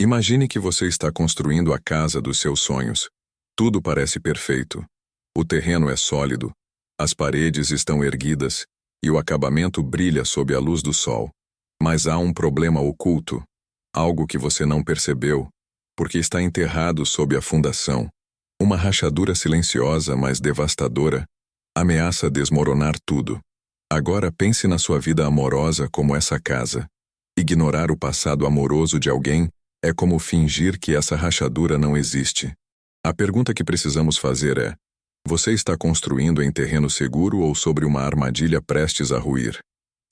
Imagine que você está construindo a casa dos seus sonhos. Tudo parece perfeito. O terreno é sólido, as paredes estão erguidas e o acabamento brilha sob a luz do sol. Mas há um problema oculto, algo que você não percebeu, porque está enterrado sob a fundação. Uma rachadura silenciosa, mas devastadora, ameaça desmoronar tudo. Agora pense na sua vida amorosa como essa casa. Ignorar o passado amoroso de alguém é como fingir que essa rachadura não existe. A pergunta que precisamos fazer é: você está construindo em terreno seguro ou sobre uma armadilha prestes a ruir?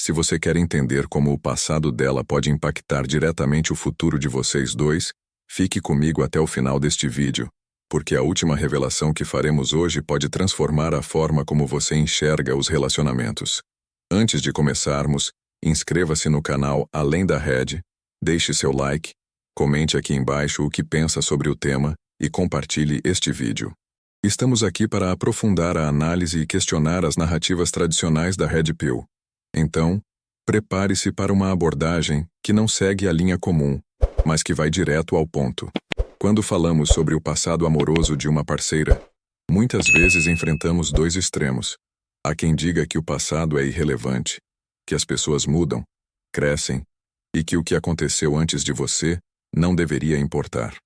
Se você quer entender como o passado dela pode impactar diretamente o futuro de vocês dois, fique comigo até o final deste vídeo, porque a última revelação que faremos hoje pode transformar a forma como você enxerga os relacionamentos. Antes de começarmos, inscreva-se no canal Além da Rede, deixe seu like, comente aqui embaixo o que pensa sobre o tema e compartilhe este vídeo. Estamos aqui para aprofundar a análise e questionar as narrativas tradicionais da Red Pill. Então, prepare-se para uma abordagem que não segue a linha comum, mas que vai direto ao ponto. Quando falamos sobre o passado amoroso de uma parceira, muitas vezes enfrentamos dois extremos. Há quem diga que o passado é irrelevante, que as pessoas mudam, crescem e que o que aconteceu antes de você não deveria importar.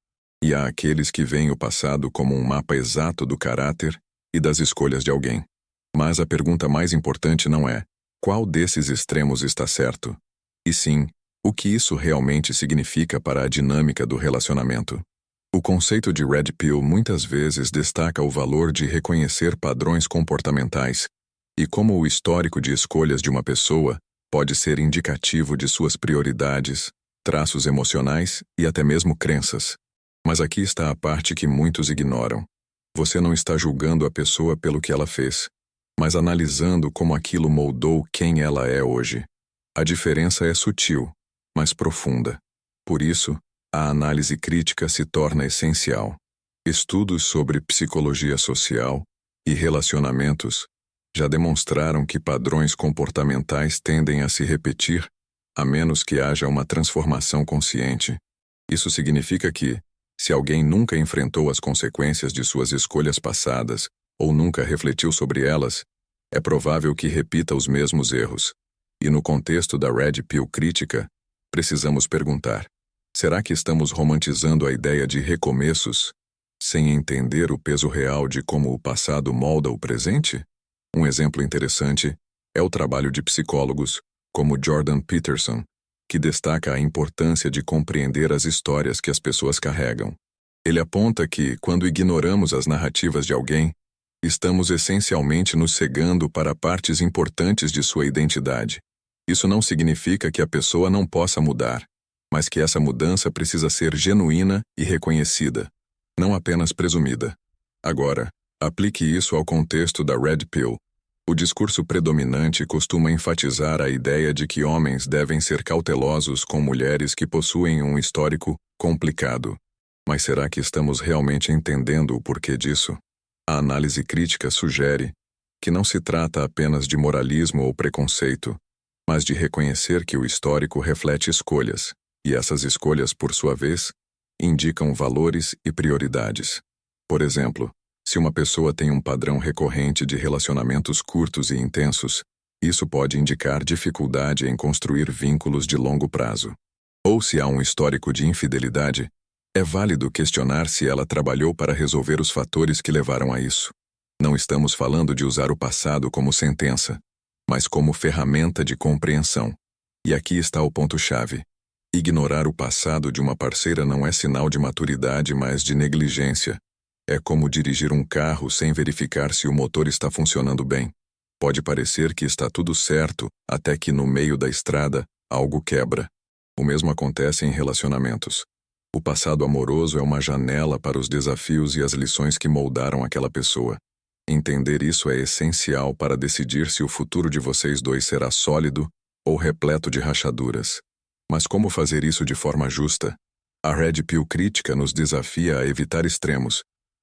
E há aqueles que veem o passado como um mapa exato do caráter e das escolhas de alguém. Mas a pergunta mais importante não é qual desses extremos está certo, e sim, o que isso realmente significa para a dinâmica do relacionamento. O conceito de Red Pill muitas vezes destaca o valor de reconhecer padrões comportamentais e como o histórico de escolhas de uma pessoa pode ser indicativo de suas prioridades, traços emocionais e até mesmo crenças. Mas aqui está a parte que muitos ignoram. Você não está julgando a pessoa pelo que ela fez, mas analisando como aquilo moldou quem ela é hoje. A diferença é sutil, mas profunda. Por isso, a análise crítica se torna essencial. Estudos sobre psicologia social e relacionamentos já demonstraram que padrões comportamentais tendem a se repetir, a menos que haja uma transformação consciente. Isso significa que, se alguém nunca enfrentou as consequências de suas escolhas passadas ou nunca refletiu sobre elas, é provável que repita os mesmos erros. E no contexto da Red Pill crítica, precisamos perguntar: será que estamos romantizando a ideia de recomeços, sem entender o peso real de como o passado molda o presente? Um exemplo interessante é o trabalho de psicólogos, como Jordan Peterson, que destaca a importância de compreender as histórias que as pessoas carregam. Ele aponta que, quando ignoramos as narrativas de alguém, estamos essencialmente nos cegando para partes importantes de sua identidade. Isso não significa que a pessoa não possa mudar, mas que essa mudança precisa ser genuína e reconhecida, não apenas presumida. Agora, aplique isso ao contexto da Red Pill. O discurso predominante costuma enfatizar a ideia de que homens devem ser cautelosos com mulheres que possuem um histórico complicado. Mas será que estamos realmente entendendo o porquê disso? A análise crítica sugere que não se trata apenas de moralismo ou preconceito, mas de reconhecer que o histórico reflete escolhas, e essas escolhas, por sua vez, indicam valores e prioridades. Por exemplo, se uma pessoa tem um padrão recorrente de relacionamentos curtos e intensos, isso pode indicar dificuldade em construir vínculos de longo prazo. Ou se há um histórico de infidelidade, é válido questionar se ela trabalhou para resolver os fatores que levaram a isso. Não estamos falando de usar o passado como sentença, mas como ferramenta de compreensão. E aqui está o ponto-chave. Ignorar o passado de uma parceira não é sinal de maturidade, mas de negligência. É como dirigir um carro sem verificar se o motor está funcionando bem. Pode parecer que está tudo certo, até que no meio da estrada, algo quebra. O mesmo acontece em relacionamentos. O passado amoroso é uma janela para os desafios e as lições que moldaram aquela pessoa. Entender isso é essencial para decidir se o futuro de vocês dois será sólido ou repleto de rachaduras. Mas como fazer isso de forma justa? A Red Pill crítica nos desafia a evitar extremos.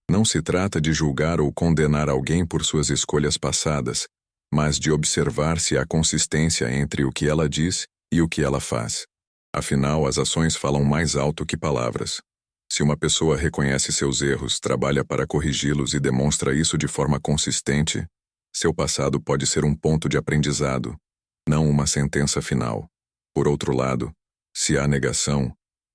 Não se trata de julgar ou condenar alguém por suas escolhas passadas, mas de observar se há consistência entre o que ela diz e o que ela faz. Afinal, as ações falam mais alto que palavras. Se uma pessoa reconhece seus erros, trabalha para corrigi-los e demonstra isso de forma consistente, seu passado pode ser um ponto de aprendizado, não uma sentença final. Por outro lado, se há negação,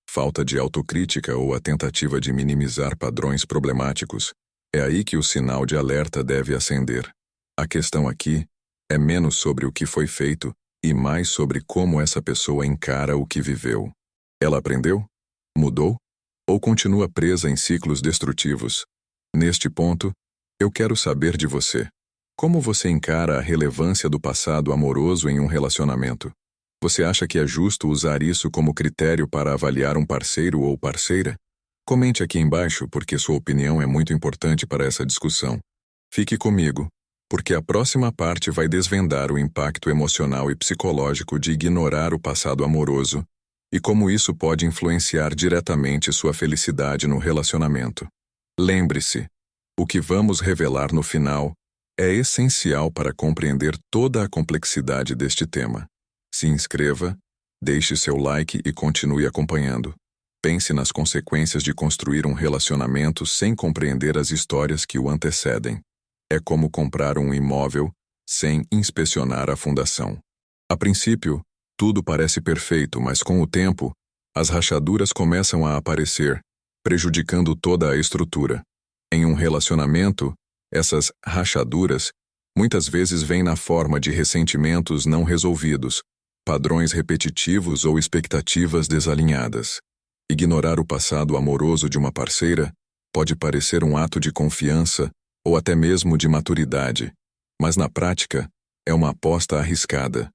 falta de autocrítica ou a tentativa de minimizar padrões problemáticos, é aí que o sinal de alerta deve acender. A questão aqui é menos sobre o que foi feito e mais sobre como essa pessoa encara o que viveu. Ela aprendeu? Mudou? Ou continua presa em ciclos destrutivos? Neste ponto, eu quero saber de você. Como você encara a relevância do passado amoroso em um relacionamento? Você acha que é justo usar isso como critério para avaliar um parceiro ou parceira? Comente aqui embaixo porque sua opinião é muito importante para essa discussão. Fique comigo, porque a próxima parte vai desvendar o impacto emocional e psicológico de ignorar o passado amoroso e como isso pode influenciar diretamente sua felicidade no relacionamento. Lembre-se, o que vamos revelar no final é essencial para compreender toda a complexidade deste tema. Se inscreva, deixe seu like e continue acompanhando. Pense nas consequências de construir um relacionamento sem compreender as histórias que o antecedem. É como comprar um imóvel sem inspecionar a fundação. A princípio, tudo parece perfeito, mas com o tempo, as rachaduras começam a aparecer, prejudicando toda a estrutura. Em um relacionamento, essas rachaduras muitas vezes vêm na forma de ressentimentos não resolvidos, padrões repetitivos ou expectativas desalinhadas. Ignorar o passado amoroso de uma parceira pode parecer um ato de confiança ou até mesmo de maturidade, mas na prática é uma aposta arriscada.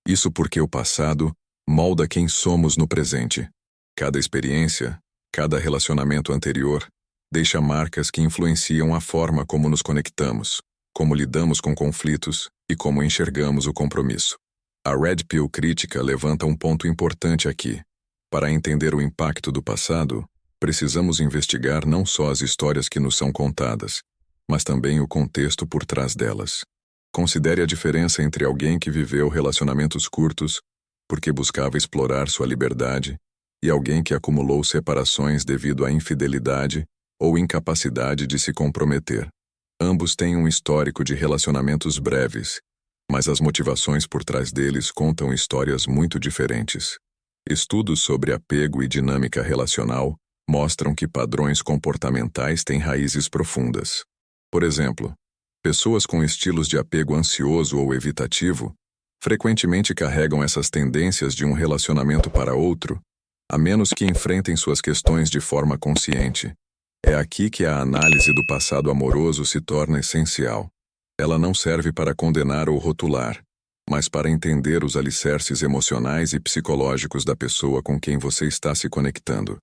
Isso porque o passado molda quem somos no presente. Cada experiência, cada relacionamento anterior, deixa marcas que influenciam a forma como nos conectamos, como lidamos com conflitos e como enxergamos o compromisso. A Red Pill crítica levanta um ponto importante aqui. Para entender o impacto do passado, precisamos investigar não só as histórias que nos são contadas, mas também o contexto por trás delas. Considere a diferença entre alguém que viveu relacionamentos curtos porque buscava explorar sua liberdade e alguém que acumulou separações devido à infidelidade ou incapacidade de se comprometer. Ambos têm um histórico de relacionamentos breves, mas as motivações por trás deles contam histórias muito diferentes. Estudos sobre apego e dinâmica relacional mostram que padrões comportamentais têm raízes profundas. Por exemplo, pessoas com estilos de apego ansioso ou evitativo frequentemente carregam essas tendências de um relacionamento para outro, a menos que enfrentem suas questões de forma consciente. É aqui que a análise do passado amoroso se torna essencial. Ela não serve para condenar ou rotular, mas para entender os alicerces emocionais e psicológicos da pessoa com quem você está se conectando.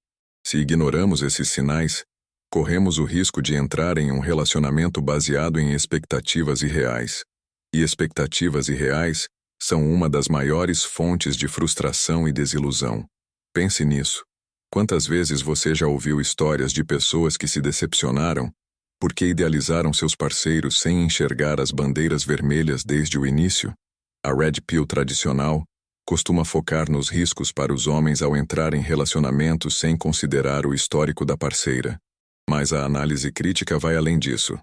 Se ignoramos esses sinais, corremos o risco de entrar em um relacionamento baseado em expectativas irreais. E expectativas irreais são uma das maiores fontes de frustração e desilusão. Pense nisso. Quantas vezes você já ouviu histórias de pessoas que se decepcionaram porque idealizaram seus parceiros sem enxergar as bandeiras vermelhas desde o início? A Red Pill tradicional costuma focar nos riscos para os homens ao entrar em relacionamentos sem considerar o histórico da parceira. Mas a análise crítica vai além disso.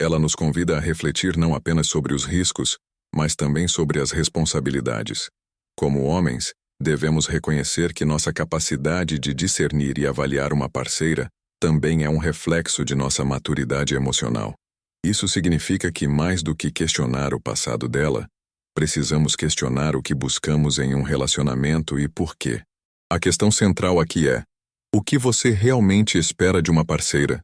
Ela nos convida a refletir não apenas sobre os riscos, mas também sobre as responsabilidades. Como homens, devemos reconhecer que nossa capacidade de discernir e avaliar uma parceira também é um reflexo de nossa maturidade emocional. Isso significa que, mais do que questionar o passado dela, precisamos questionar o que buscamos em um relacionamento e por quê. A questão central aqui é: o que você realmente espera de uma parceira?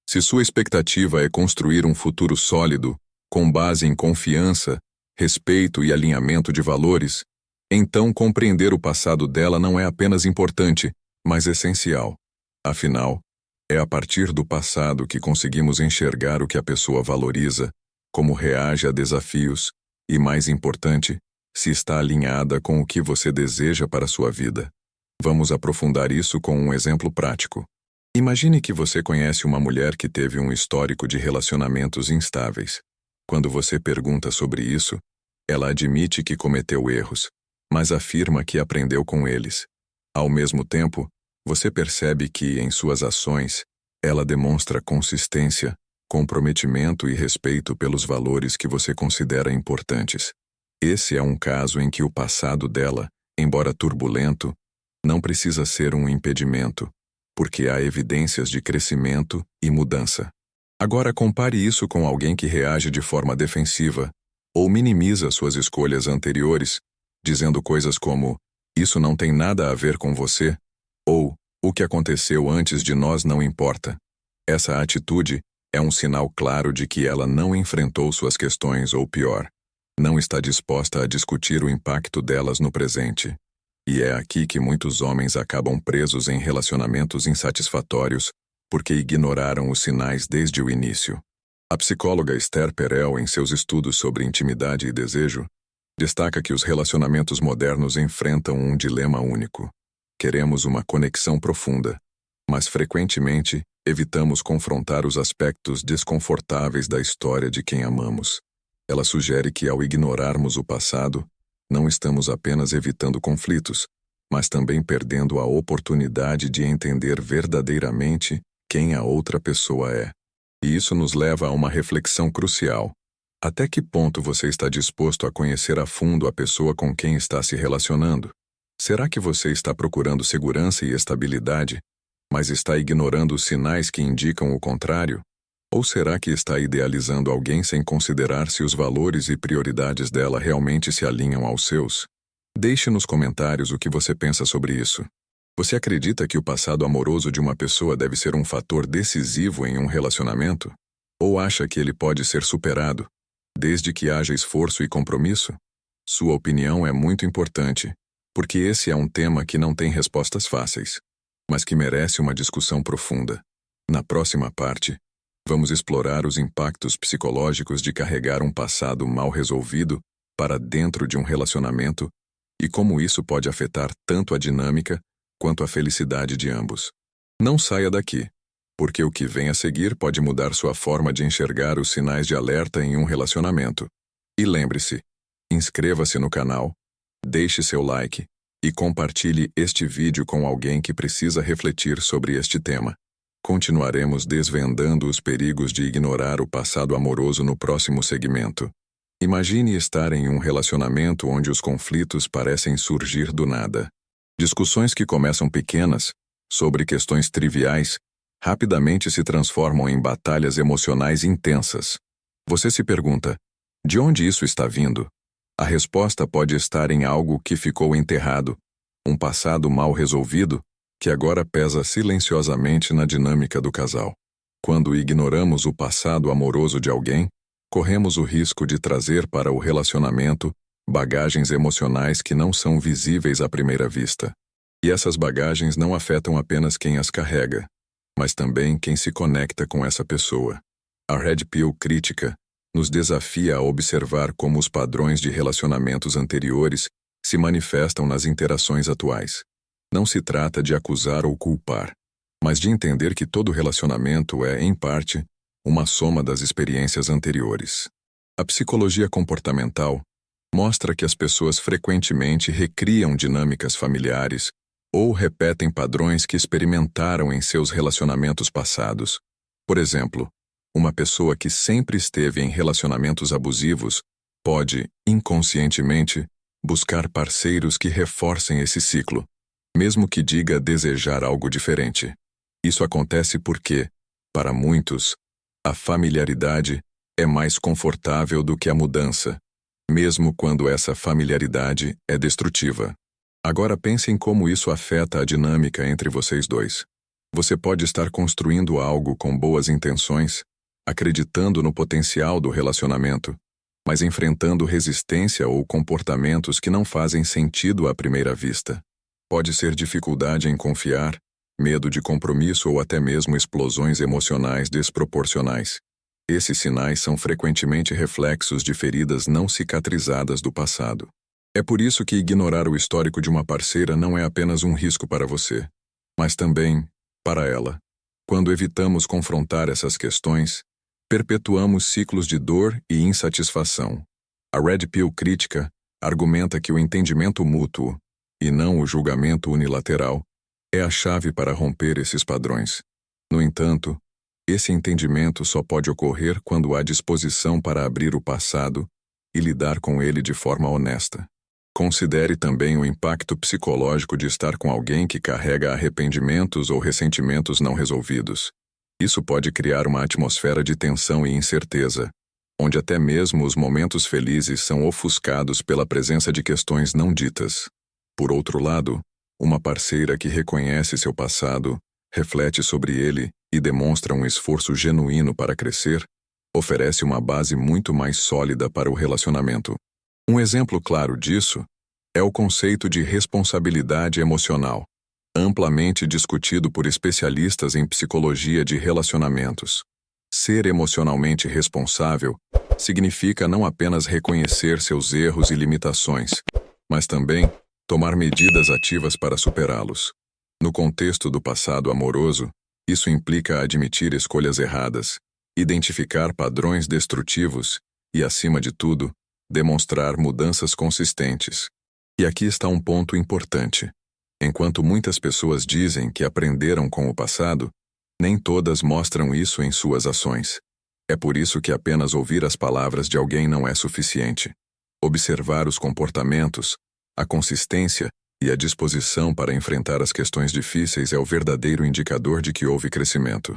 Se sua expectativa é construir um futuro sólido, com base em confiança, respeito e alinhamento de valores, então compreender o passado dela não é apenas importante, mas essencial. Afinal, é a partir do passado que conseguimos enxergar o que a pessoa valoriza, como reage a desafios e, mais importante, se está alinhada com o que você deseja para a sua vida. Vamos aprofundar isso com um exemplo prático. Imagine que você conhece uma mulher que teve um histórico de relacionamentos instáveis. Quando você pergunta sobre isso, ela admite que cometeu erros, mas afirma que aprendeu com eles. Ao mesmo tempo, você percebe que, em suas ações, ela demonstra consistência, comprometimento e respeito pelos valores que você considera importantes. Esse é um caso em que o passado dela, embora turbulento, não precisa ser um impedimento, porque há evidências de crescimento e mudança. Agora compare isso com alguém que reage de forma defensiva ou minimiza suas escolhas anteriores, dizendo coisas como "isso não tem nada a ver com você" ou "o que aconteceu antes de nós não importa". Essa atitude é um sinal claro de que ela não enfrentou suas questões ou, pior, não está disposta a discutir o impacto delas no presente. E é aqui que muitos homens acabam presos em relacionamentos insatisfatórios porque ignoraram os sinais desde o início. A psicóloga Esther Perel, em seus estudos sobre intimidade e desejo, destaca que os relacionamentos modernos enfrentam um dilema único. Queremos uma conexão profunda, mas frequentemente evitamos confrontar os aspectos desconfortáveis da história de quem amamos. Ela sugere que, ao ignorarmos o passado, não estamos apenas evitando conflitos, mas também perdendo a oportunidade de entender verdadeiramente quem a outra pessoa é. E isso nos leva a uma reflexão crucial. Até que ponto você está disposto a conhecer a fundo a pessoa com quem está se relacionando? Será que você está procurando segurança e estabilidade, mas está ignorando os sinais que indicam o contrário? Ou será que está idealizando alguém sem considerar se os valores e prioridades dela realmente se alinham aos seus? Deixe nos comentários o que você pensa sobre isso. Você acredita que o passado amoroso de uma pessoa deve ser um fator decisivo em um relacionamento? Ou acha que ele pode ser superado, desde que haja esforço e compromisso? Sua opinião é muito importante, porque esse é um tema que não tem respostas fáceis, mas que merece uma discussão profunda. Na próxima parte, vamos explorar os impactos psicológicos de carregar um passado mal resolvido para dentro de um relacionamento e como isso pode afetar tanto a dinâmica quanto a felicidade de ambos. Não saia daqui, porque o que vem a seguir pode mudar sua forma de enxergar os sinais de alerta em um relacionamento. E lembre-se, inscreva-se no canal, deixe seu like e compartilhe este vídeo com alguém que precisa refletir sobre este tema. Continuaremos desvendando os perigos de ignorar o passado amoroso no próximo segmento. Imagine estar em um relacionamento onde os conflitos parecem surgir do nada. Discussões que começam pequenas, sobre questões triviais, rapidamente se transformam em batalhas emocionais intensas. Você se pergunta, de onde isso está vindo? A resposta pode estar em algo que ficou enterrado, um passado mal resolvido, que agora pesa silenciosamente na dinâmica do casal. Quando ignoramos o passado amoroso de alguém, corremos o risco de trazer para o relacionamento bagagens emocionais que não são visíveis à primeira vista. E essas bagagens não afetam apenas quem as carrega, mas também quem se conecta com essa pessoa. A Red Pill Crítica nos desafia a observar como os padrões de relacionamentos anteriores se manifestam nas interações atuais. Não se trata de acusar ou culpar, mas de entender que todo relacionamento é, em parte, uma soma das experiências anteriores. A psicologia comportamental mostra que as pessoas frequentemente recriam dinâmicas familiares ou repetem padrões que experimentaram em seus relacionamentos passados. Por exemplo, uma pessoa que sempre esteve em relacionamentos abusivos pode, inconscientemente, buscar parceiros que reforcem esse ciclo, mesmo que diga desejar algo diferente. Isso acontece porque, para muitos, a familiaridade é mais confortável do que a mudança, mesmo quando essa familiaridade é destrutiva. Agora pense em como isso afeta a dinâmica entre vocês dois. Você pode estar construindo algo com boas intenções, acreditando no potencial do relacionamento, mas enfrentando resistência ou comportamentos que não fazem sentido à primeira vista. Pode ser dificuldade em confiar, medo de compromisso ou até mesmo explosões emocionais desproporcionais. Esses sinais são frequentemente reflexos de feridas não cicatrizadas do passado. É por isso que ignorar o histórico de uma parceira não é apenas um risco para você, mas também para ela. Quando evitamos confrontar essas questões, perpetuamos ciclos de dor e insatisfação. A Red Pill Crítica argumenta que o entendimento mútuo, e não o julgamento unilateral, é a chave para romper esses padrões. No entanto, esse entendimento só pode ocorrer quando há disposição para abrir o passado e lidar com ele de forma honesta. Considere também o impacto psicológico de estar com alguém que carrega arrependimentos ou ressentimentos não resolvidos. Isso pode criar uma atmosfera de tensão e incerteza, onde até mesmo os momentos felizes são ofuscados pela presença de questões não ditas. Por outro lado, uma parceira que reconhece seu passado, reflete sobre ele e demonstra um esforço genuíno para crescer, oferece uma base muito mais sólida para o relacionamento. Um exemplo claro disso é o conceito de responsabilidade emocional, amplamente discutido por especialistas em psicologia de relacionamentos. Ser emocionalmente responsável significa não apenas reconhecer seus erros e limitações, mas também tomar medidas ativas para superá-los. No contexto do passado amoroso, isso implica admitir escolhas erradas, identificar padrões destrutivos e, acima de tudo, demonstrar mudanças consistentes. E aqui está um ponto importante. Enquanto muitas pessoas dizem que aprenderam com o passado, nem todas mostram isso em suas ações. É por isso que apenas ouvir as palavras de alguém não é suficiente. Observar os comportamentos, a consistência e a disposição para enfrentar as questões difíceis é o verdadeiro indicador de que houve crescimento.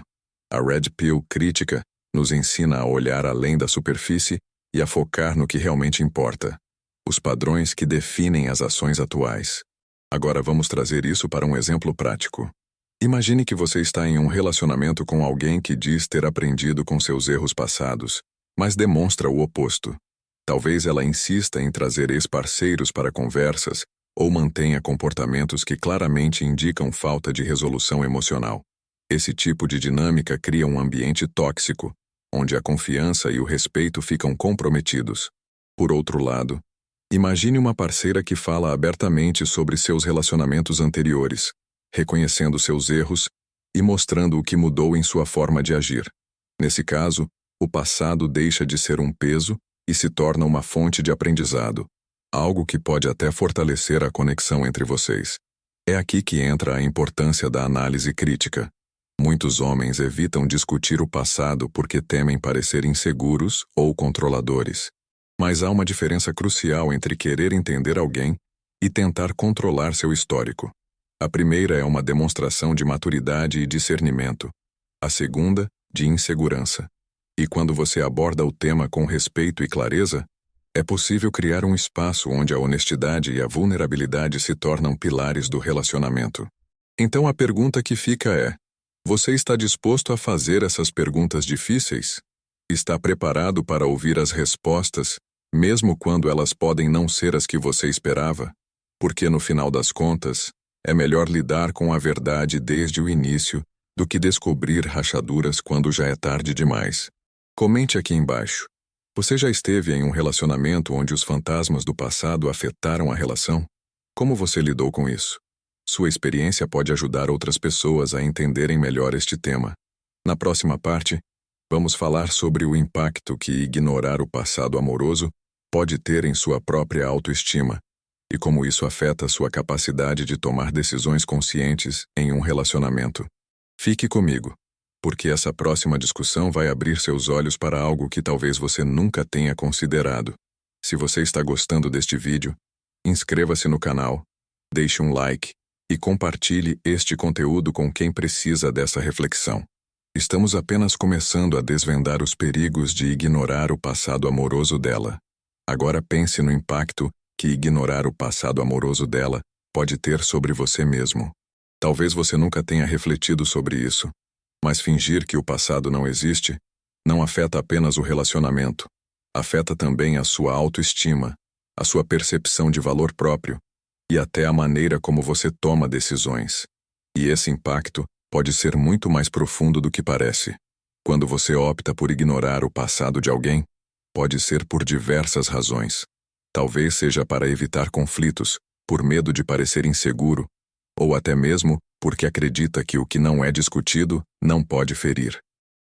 A Red Pill crítica nos ensina a olhar além da superfície e a focar no que realmente importa, os padrões que definem as ações atuais. Agora vamos trazer isso para um exemplo prático. Imagine que você está em um relacionamento com alguém que diz ter aprendido com seus erros passados, mas demonstra o oposto. Talvez ela insista em trazer ex-parceiros para conversas ou mantenha comportamentos que claramente indicam falta de resolução emocional. Esse tipo de dinâmica cria um ambiente tóxico, onde a confiança e o respeito ficam comprometidos. Por outro lado, imagine uma parceira que fala abertamente sobre seus relacionamentos anteriores, reconhecendo seus erros e mostrando o que mudou em sua forma de agir. Nesse caso, o passado deixa de ser um peso e se torna uma fonte de aprendizado, algo que pode até fortalecer a conexão entre vocês. É aqui que entra a importância da análise crítica. Muitos homens evitam discutir o passado porque temem parecer inseguros ou controladores. Mas há uma diferença crucial entre querer entender alguém e tentar controlar seu histórico. A primeira é uma demonstração de maturidade e discernimento. A segunda, de insegurança. E quando você aborda o tema com respeito e clareza, é possível criar um espaço onde a honestidade e a vulnerabilidade se tornam pilares do relacionamento. Então a pergunta que fica é: você está disposto a fazer essas perguntas difíceis? Está preparado para ouvir as respostas, mesmo quando elas podem não ser as que você esperava? Porque no final das contas, é melhor lidar com a verdade desde o início do que descobrir rachaduras quando já é tarde demais. Comente aqui embaixo. Você já esteve em um relacionamento onde os fantasmas do passado afetaram a relação? Como você lidou com isso? Sua experiência pode ajudar outras pessoas a entenderem melhor este tema. Na próxima parte, vamos falar sobre o impacto que ignorar o passado amoroso pode ter em sua própria autoestima e como isso afeta sua capacidade de tomar decisões conscientes em um relacionamento. Fique comigo, porque essa próxima discussão vai abrir seus olhos para algo que talvez você nunca tenha considerado. Se você está gostando deste vídeo, inscreva-se no canal, deixe um like e compartilhe este conteúdo com quem precisa dessa reflexão. Estamos apenas começando a desvendar os perigos de ignorar o passado amoroso dela. Agora pense no impacto que ignorar o passado amoroso dela pode ter sobre você mesmo. Talvez você nunca tenha refletido sobre isso, mas fingir que o passado não existe não afeta apenas o relacionamento, afeta também a sua autoestima, a sua percepção de valor próprio e até a maneira como você toma decisões. E esse impacto pode ser muito mais profundo do que parece. Quando você opta por ignorar o passado de alguém, pode ser por diversas razões. Talvez seja para evitar conflitos, por medo de parecer inseguro, ou até mesmo porque acredita que o que não é discutido não pode ferir.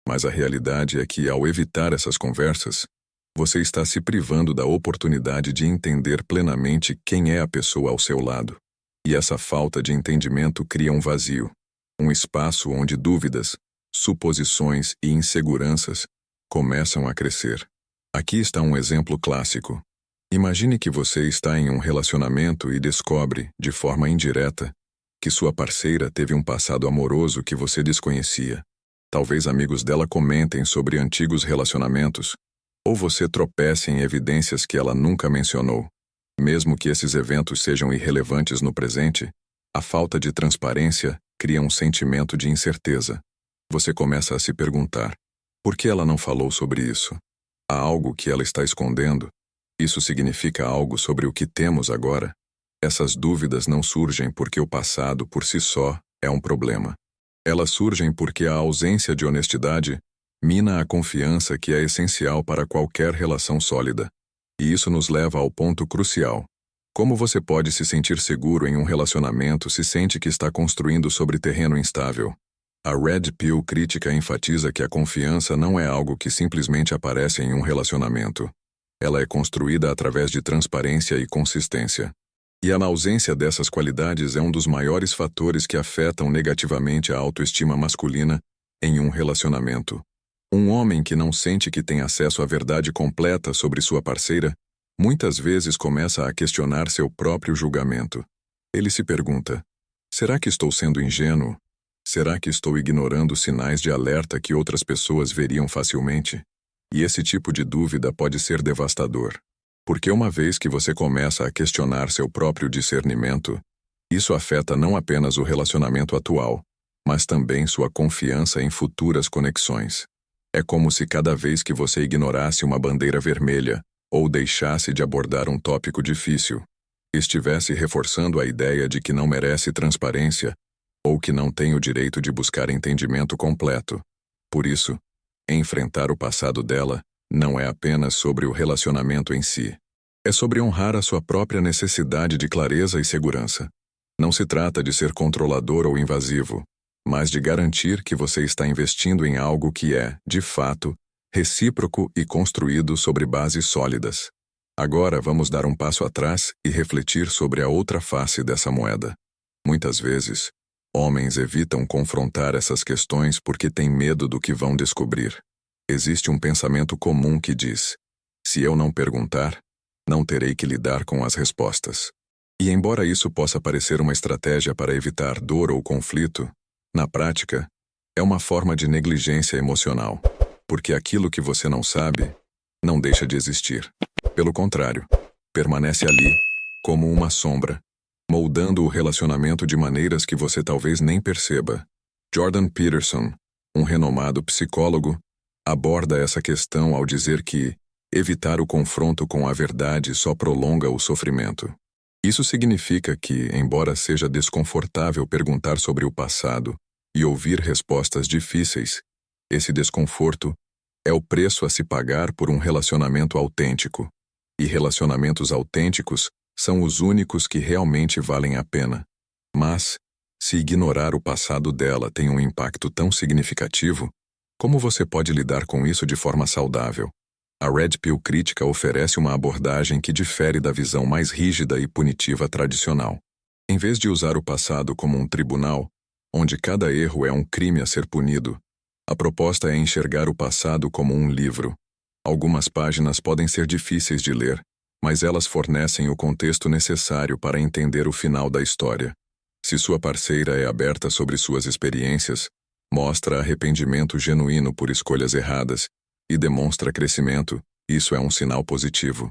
Mas a realidade é que, ao evitar essas conversas, você está se privando da oportunidade de entender plenamente quem é a pessoa ao seu lado. E essa falta de entendimento cria um vazio, um espaço onde dúvidas, suposições e inseguranças começam a crescer. Aqui está um exemplo clássico. Imagine que você está em um relacionamento e descobre, de forma indireta, que sua parceira teve um passado amoroso que você desconhecia. Talvez amigos dela comentem sobre antigos relacionamentos, ou você tropece em evidências que ela nunca mencionou. Mesmo que esses eventos sejam irrelevantes no presente, a falta de transparência cria um sentimento de incerteza. Você começa a se perguntar: por que ela não falou sobre isso? Há algo que ela está escondendo? Isso significa algo sobre o que temos agora? Essas dúvidas não surgem porque o passado por si só é um problema. Elas surgem porque a ausência de honestidade mina a confiança que é essencial para qualquer relação sólida. E isso nos leva ao ponto crucial. Como você pode se sentir seguro em um relacionamento se sente que está construindo sobre terreno instável? A Red Pill crítica enfatiza que a confiança não é algo que simplesmente aparece em um relacionamento. Ela é construída através de transparência e consistência. E a ausência dessas qualidades é um dos maiores fatores que afetam negativamente a autoestima masculina em um relacionamento. Um homem que não sente que tem acesso à verdade completa sobre sua parceira, muitas vezes começa a questionar seu próprio julgamento. Ele se pergunta: será que estou sendo ingênuo? Será que estou ignorando sinais de alerta que outras pessoas veriam facilmente? E esse tipo de dúvida pode ser devastador. Porque uma vez que você começa a questionar seu próprio discernimento, isso afeta não apenas o relacionamento atual, mas também sua confiança em futuras conexões. É como se cada vez que você ignorasse uma bandeira vermelha, ou deixasse de abordar um tópico difícil, estivesse reforçando a ideia de que não merece transparência, ou que não tem o direito de buscar entendimento completo. Por isso, enfrentar o passado dela não é apenas sobre o relacionamento em si. É sobre honrar a sua própria necessidade de clareza e segurança. Não se trata de ser controlador ou invasivo, mas de garantir que você está investindo em algo que é, de fato, recíproco e construído sobre bases sólidas. Agora vamos dar um passo atrás e refletir sobre a outra face dessa moeda. Muitas vezes, homens evitam confrontar essas questões porque têm medo do que vão descobrir. Existe um pensamento comum que diz: se eu não perguntar, não terei que lidar com as respostas. E embora isso possa parecer uma estratégia para evitar dor ou conflito, na prática, é uma forma de negligência emocional, porque aquilo que você não sabe não deixa de existir. Pelo contrário, permanece ali, como uma sombra, moldando o relacionamento de maneiras que você talvez nem perceba. Jordan Peterson, um renomado psicólogo, aborda essa questão ao dizer que evitar o confronto com a verdade só prolonga o sofrimento. Isso significa que, embora seja desconfortável perguntar sobre o passado e ouvir respostas difíceis, esse desconforto é o preço a se pagar por um relacionamento autêntico. E relacionamentos autênticos são os únicos que realmente valem a pena. Mas, se ignorar o passado dela tem um impacto tão significativo, como você pode lidar com isso de forma saudável? A Red Pill crítica oferece uma abordagem que difere da visão mais rígida e punitiva tradicional. Em vez de usar o passado como um tribunal, onde cada erro é um crime a ser punido, a proposta é enxergar o passado como um livro. Algumas páginas podem ser difíceis de ler, mas elas fornecem o contexto necessário para entender o final da história. Se sua parceira é aberta sobre suas experiências, mostra arrependimento genuíno por escolhas erradas e demonstra crescimento, isso é um sinal positivo.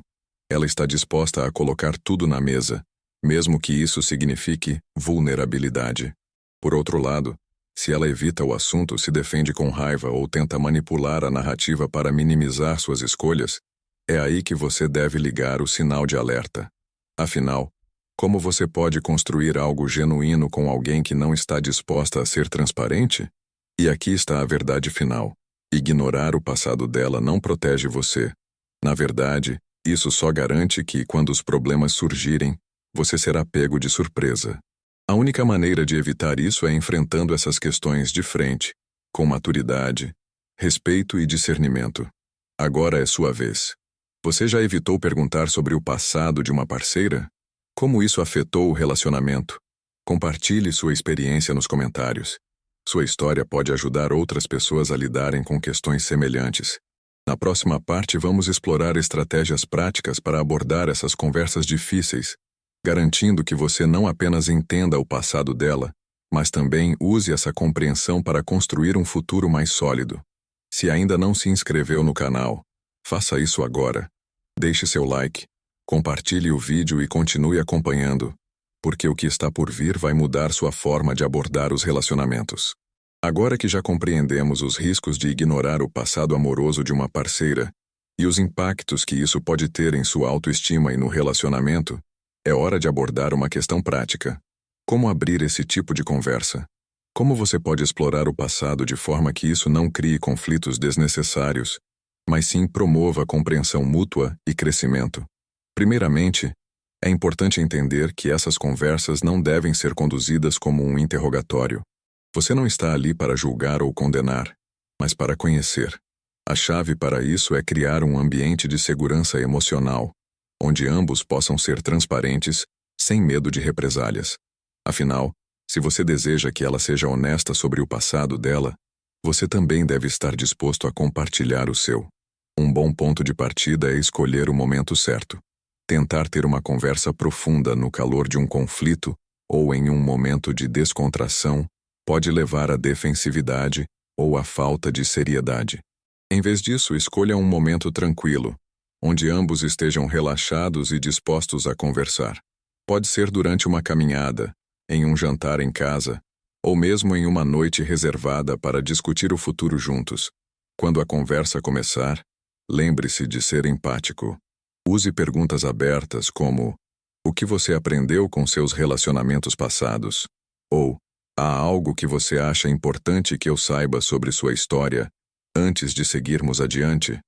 Ela está disposta a colocar tudo na mesa, mesmo que isso signifique vulnerabilidade. Por outro lado, se ela evita o assunto, se defende com raiva ou tenta manipular a narrativa para minimizar suas escolhas, é aí que você deve ligar o sinal de alerta. Afinal, como você pode construir algo genuíno com alguém que não está disposta a ser transparente? E aqui está a verdade final. Ignorar o passado dela não protege você. Na verdade, isso só garante que, quando os problemas surgirem, você será pego de surpresa. A única maneira de evitar isso é enfrentando essas questões de frente, com maturidade, respeito e discernimento. Agora é sua vez. Você já evitou perguntar sobre o passado de uma parceira? Como isso afetou o relacionamento? Compartilhe sua experiência nos comentários. Sua história pode ajudar outras pessoas a lidarem com questões semelhantes. Na próxima parte, vamos explorar estratégias práticas para abordar essas conversas difíceis, garantindo que você não apenas entenda o passado dela, mas também use essa compreensão para construir um futuro mais sólido. Se ainda não se inscreveu no canal, faça isso agora. Deixe seu like, compartilhe o vídeo e continue acompanhando, porque o que está por vir vai mudar sua forma de abordar os relacionamentos. Agora que já compreendemos os riscos de ignorar o passado amoroso de uma parceira e os impactos que isso pode ter em sua autoestima e no relacionamento, é hora de abordar uma questão prática. Como abrir esse tipo de conversa? Como você pode explorar o passado de forma que isso não crie conflitos desnecessários, mas sim promova compreensão mútua e crescimento? Primeiramente, é importante entender que essas conversas não devem ser conduzidas como um interrogatório. Você não está ali para julgar ou condenar, mas para conhecer. A chave para isso é criar um ambiente de segurança emocional, onde ambos possam ser transparentes, sem medo de represálias. Afinal, se você deseja que ela seja honesta sobre o passado dela, você também deve estar disposto a compartilhar o seu. Um bom ponto de partida é escolher o momento certo. Tentar ter uma conversa profunda no calor de um conflito ou em um momento de descontração pode levar à defensividade ou à falta de seriedade. Em vez disso, escolha um momento tranquilo, onde ambos estejam relaxados e dispostos a conversar. Pode ser durante uma caminhada, em um jantar em casa, ou mesmo em uma noite reservada para discutir o futuro juntos. Quando a conversa começar, lembre-se de ser empático. Use perguntas abertas como: o que você aprendeu com seus relacionamentos passados? Ou: há algo que você acha importante que eu saiba sobre sua história antes de seguirmos adiante?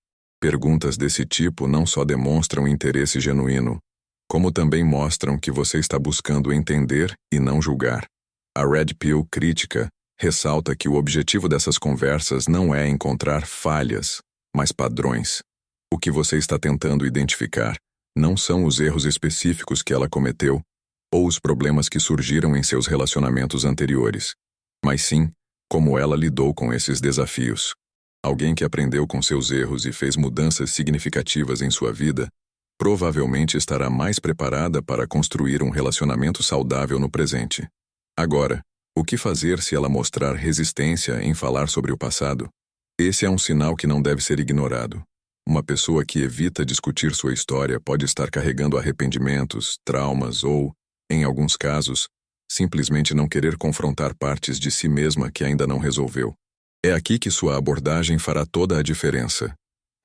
Perguntas desse tipo não só demonstram interesse genuíno, como também mostram que você está buscando entender e não julgar. A Red Pill Crítica ressalta que o objetivo dessas conversas não é encontrar falhas, mas padrões. O que você está tentando identificar não são os erros específicos que ela cometeu ou os problemas que surgiram em seus relacionamentos anteriores, mas sim como ela lidou com esses desafios. Alguém que aprendeu com seus erros e fez mudanças significativas em sua vida provavelmente estará mais preparada para construir um relacionamento saudável no presente. Agora, o que fazer se ela mostrar resistência em falar sobre o passado? Esse é um sinal que não deve ser ignorado. Uma pessoa que evita discutir sua história pode estar carregando arrependimentos, traumas ou, em alguns casos, simplesmente não querer confrontar partes de si mesma que ainda não resolveu. É aqui que sua abordagem fará toda a diferença.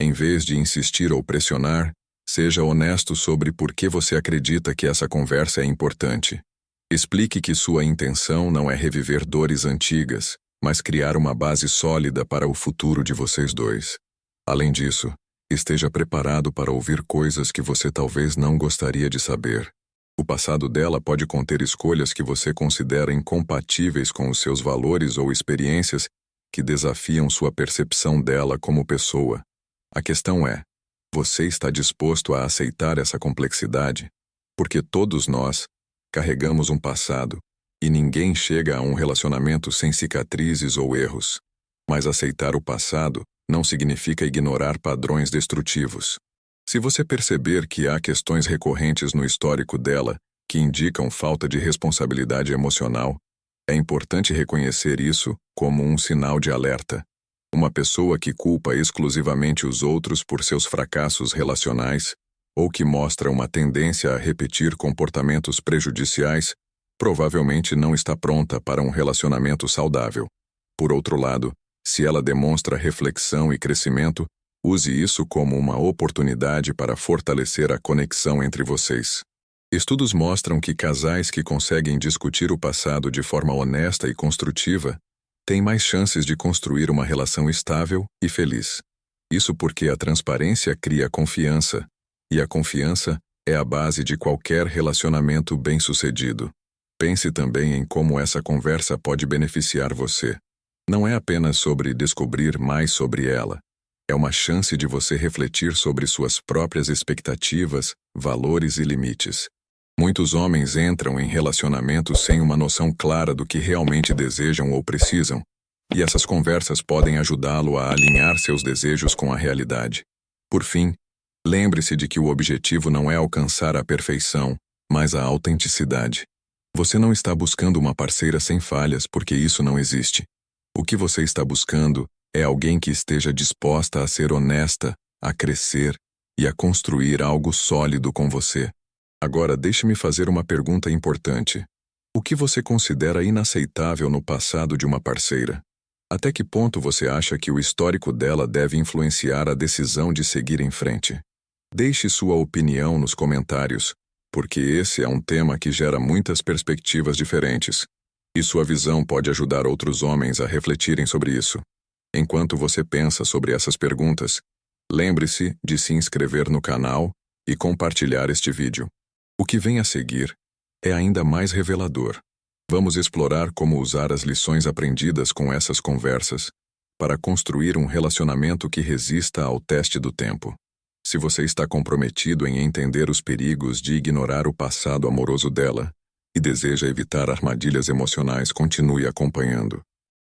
Em vez de insistir ou pressionar, seja honesto sobre por que você acredita que essa conversa é importante. Explique que sua intenção não é reviver dores antigas, mas criar uma base sólida para o futuro de vocês dois. Além disso, esteja preparado para ouvir coisas que você talvez não gostaria de saber. O passado dela pode conter escolhas que você considera incompatíveis com os seus valores ou experiências que desafiam sua percepção dela como pessoa. A questão é: você está disposto a aceitar essa complexidade? Porque todos nós carregamos um passado, e ninguém chega a um relacionamento sem cicatrizes ou erros. Mas aceitar o passado não significa ignorar padrões destrutivos. Se você perceber que há questões recorrentes no histórico dela que indicam falta de responsabilidade emocional, é importante reconhecer isso como um sinal de alerta. Uma pessoa que culpa exclusivamente os outros por seus fracassos relacionais, ou que mostra uma tendência a repetir comportamentos prejudiciais, provavelmente não está pronta para um relacionamento saudável. Por outro lado, se ela demonstra reflexão e crescimento, use isso como uma oportunidade para fortalecer a conexão entre vocês. Estudos mostram que casais que conseguem discutir o passado de forma honesta e construtiva têm mais chances de construir uma relação estável e feliz. Isso porque a transparência cria confiança, e a confiança é a base de qualquer relacionamento bem-sucedido. Pense também em como essa conversa pode beneficiar você. Não é apenas sobre descobrir mais sobre ela. É uma chance de você refletir sobre suas próprias expectativas, valores e limites. Muitos homens entram em relacionamentos sem uma noção clara do que realmente desejam ou precisam, e essas conversas podem ajudá-lo a alinhar seus desejos com a realidade. Por fim, lembre-se de que o objetivo não é alcançar a perfeição, mas a autenticidade. Você não está buscando uma parceira sem falhas porque isso não existe. O que você está buscando é alguém que esteja disposta a ser honesta, a crescer e a construir algo sólido com você. Agora, deixe-me fazer uma pergunta importante. O que você considera inaceitável no passado de uma parceira? Até que ponto você acha que o histórico dela deve influenciar a decisão de seguir em frente? Deixe sua opinião nos comentários, porque esse é um tema que gera muitas perspectivas diferentes, e sua visão pode ajudar outros homens a refletirem sobre isso. Enquanto você pensa sobre essas perguntas, lembre-se de se inscrever no canal e compartilhar este vídeo. O que vem a seguir é ainda mais revelador. Vamos explorar como usar as lições aprendidas com essas conversas para construir um relacionamento que resista ao teste do tempo. Se você está comprometido em entender os perigos de ignorar o passado amoroso dela e deseja evitar armadilhas emocionais, continue acompanhando.